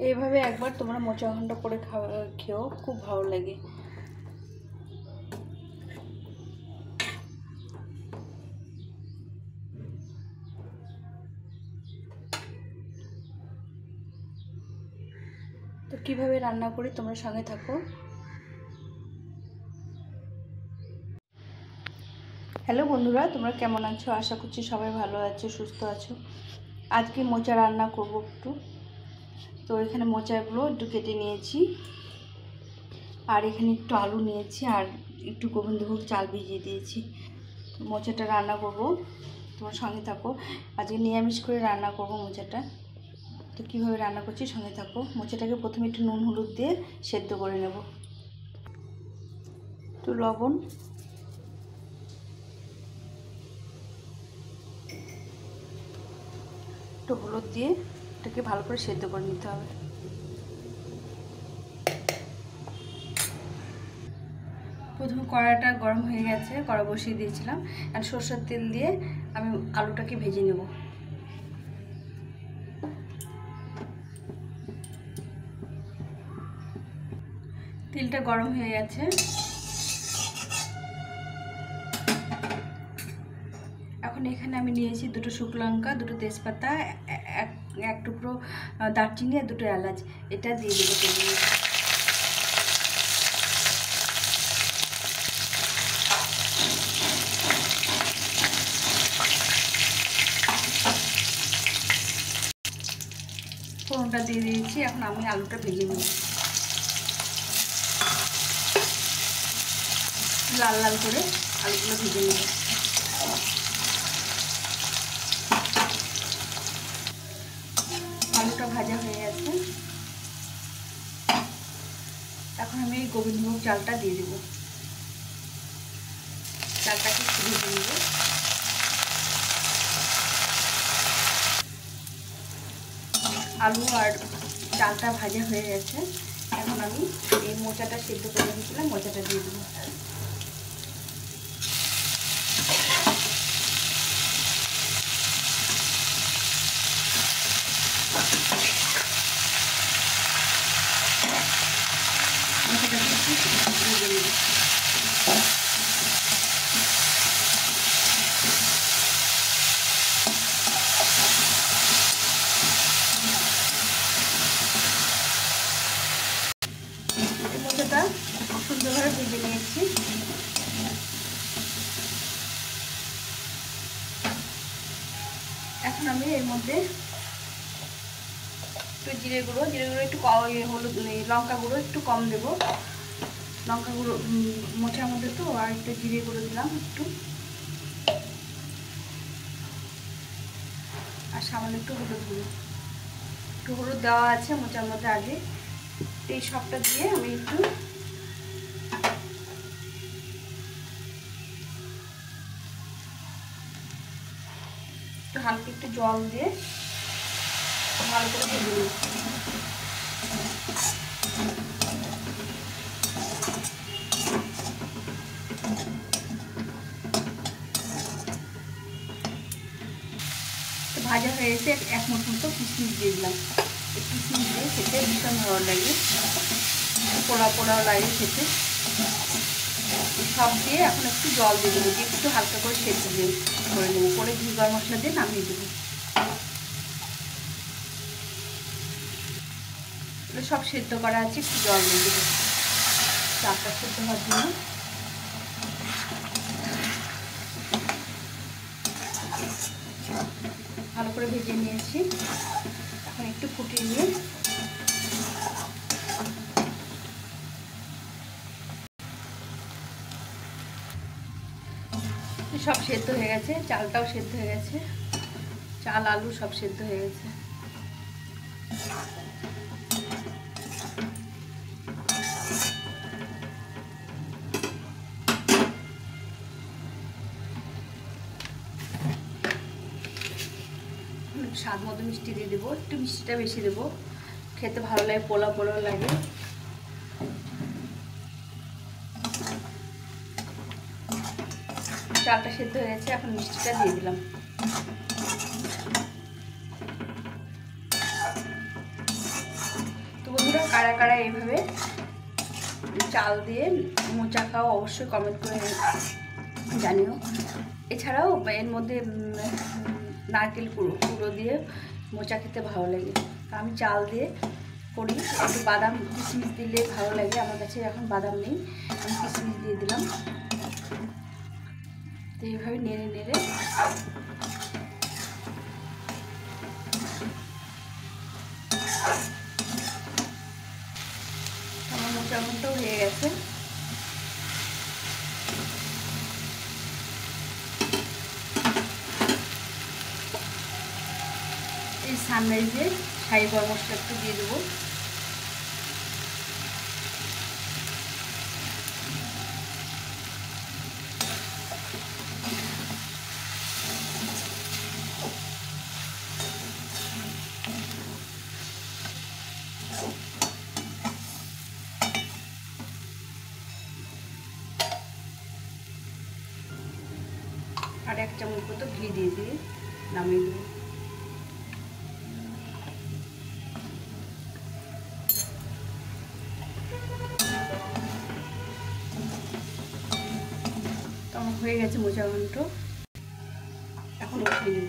এইভাবে একবার তোমরা মোচা ঘন্ট করে খেও, খুব ভালো লাগে। তো কিভাবে রান্না করি তোমরা সঙ্গে থাকো। হ্যালো বন্ধুরা, তোমরা কেমন আছো? আশা করছি সবাই ভালো আছো, সুস্থ আছো। আজকে মোচা রান্না করব একটু। তো এখানে মোচাগুলো একটু কেটে নিয়েছি, আর এখানে একটু আলু নিয়েছি, আর একটু গোবিন্দভোগ চাল ভিজিয়ে দিয়েছি। মোচাটা রান্না করব, তোমার সঙ্গে থাকো। আজকে নিরামিষ করে রান্না করব মোচাটা। তো কীভাবে রান্না করছি সঙ্গে থাকো। মোচাটাকে প্রথমে একটু নুন হলুদ দিয়ে সেদ্ধ করে নেব। একটু লবণ, একটু হলুদ দিয়ে এটাকে ভালো করে সেদ্ধ করে নিতে হবে। প্রথমে কড়াইটা গরম হয়ে গেছে, কড়া বসিয়ে দিয়েছিলাম, আর সরষের তেল দিয়ে আমি আলুটাকে ভেজে নেব। তেলটা গরম হয়ে গেছে, এখন এখানে আমি নিয়েছি দুটো শুকনো লঙ্কা, দুটো তেজপাতা, এক টুকরো দারচিনি আর দুটো এলাচ। এটা দিয়ে দেবো তেলে। ফোড়নটা দিয়ে দিয়েছি, এখন আমি আলুটা ভেজে নেব লাল লাল করে। আলুগুলো ভেজে নেব। আলুটা ভাজা হয়ে গেছে, এখন আমি এই গোবিন্দভোগ চালটা দিয়ে দেব। চালটাকে একটু ভেজে নেব। আলু আর চালটা ভাজা হয়ে গেছে, এখন আমি এই মোচাটা সেদ্ধ করে রেখেছিলাম, মোচাটা দিয়ে দেবো। মোচাটা সুন্দরভাবে ভেজে নিয়েছি। এখন আমি এর মধ্যে একটু জিরে গুঁড়ো একটু হলুদ লঙ্কা গুঁড়ো একটু কম দেবো। লঙ্কা গুঁড়ো মোচার মধ্যে তো, আর একটু জিরে গুঁড়ো দিলাম একটু, আর সামান্য একটু হলুদ গুঁড়ো। একটু হলুদ দেওয়া আছে মোচার মধ্যে আগে। এই সবটা দিয়ে আমি একটু হালকা একটু জল দিয়ে ভালো করে ভেজে নিই। ভাজা হয়ে এসে এক মুঠ মতো কিশমিশ দিয়ে দিলাম। এই কিশমিশ দিয়ে খেতে ভীষণ ভালো লাগে, পোড়া পোড়াও লাগে খেতে। সব দিয়ে এখন একটু জল দিয়ে দেবো, দিয়ে একটু হালকা করে সেদ্ধ দিয়ে করে নেবো, করে ঘি গরম মশলা দিয়ে নামিয়ে দেবো। সব সেদ্ধ করা আছে, একটু জল দিয়ে দেবো চালটা সেদ্ধ হওয়ার জন্য। ভালো করে ভেজে নিয়েছি, এখন একটু ফুটিয়ে নিয়ে সব সেদ্ধ হয়ে গেছে, চালটাও সেদ্ধ হয়ে গেছে, চাল আলু সব সেদ্ধ হয়ে গেছে। স্বাদ মতো মিষ্টি দিয়ে দেবো, একটু মিষ্টিটা বেশি দেবো, খেতে ভালো লাগে, পোলা পোলা লাগে। চালটা সেদ্ধ হয়ে গেছে, এখন মিষ্টিটা দিয়ে দিলাম। বন্ধুরা কারা কারা এইভাবে চাল দিয়ে মোচা খাও অবশ্যই কমেন্ট করে জানিও। এছাড়াও এর মধ্যে নারকেল কুড়ো দিয়ে মোচা খেতে ভালো লাগে। আমি চাল দিয়ে করি, একটু বাদাম কিশমিশ দিলে ভালো লাগে। আমার কাছে এখন বাদাম নেই, আমি কিশমিশ দিয়ে দিলাম। তো এইভাবে নেড়ে নেড়ে আমার মোচা ঘন্টাও হয়ে গেছে। এই সানরাইজে শাহি গরম মশলা একটু দিয়ে দেবো। আর 1 চামচ মতো ঘি দিয়ে নামিয়ে দেবো। তো আমার হয়ে গেছে মোচা ঘন্ট, এখন উঠিয়ে নেব।